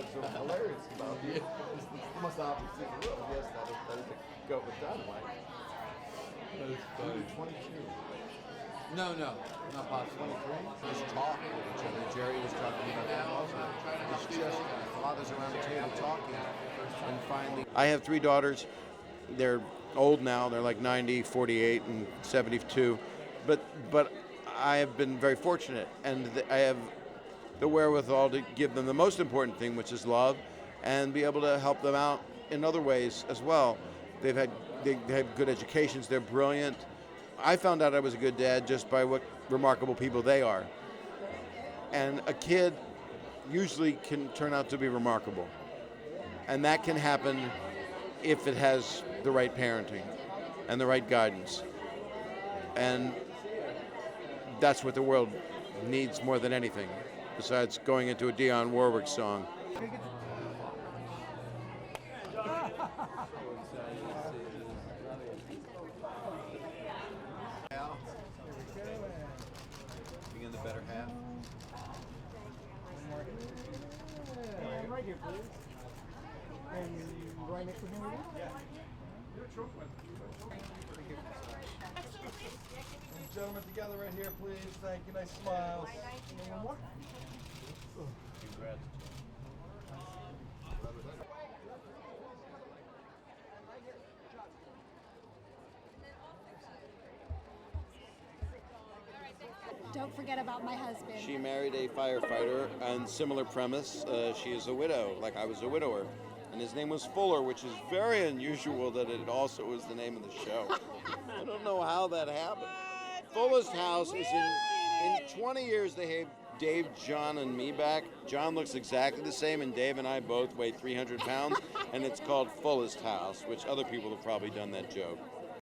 what's so hilarious about it is the most obvious thing in the world. Yes, that is a goat with dynamite. That is funny. 22. No, not possible. 23? Just talk with each other. Jerry was talking about that also. It's just fathers around the table talking. And finally, I have 3 daughters. They're old now. They're like 90, 48, and 72. But I have been very fortunate, and I have the wherewithal to give them the most important thing, which is love, and be able to help them out in other ways as well. They have good educations. They're brilliant. I found out I was a good dad just by what remarkable people they are. And a kid usually can turn out to be remarkable. And that can happen if it has the right parenting and the right guidance. And that's what the world needs more than anything, besides going into a Dionne Warwick song. Being in the better half. And right here, please. And right next to him. Gentlemen, together right here, please. Thank you. Nice smiles. One more. Congrats. Don't forget about my husband. She married a firefighter on similar premise. She is a widow, like I was a widower. And his name was Fuller, which is very unusual that it also was the name of the show. I don't know how that happened. Fuller's House is in 20 years they have Dave, John, and me back. John looks exactly the same, and Dave and I both weigh 300 pounds, and it's called Fullest House, which other people have probably done that joke.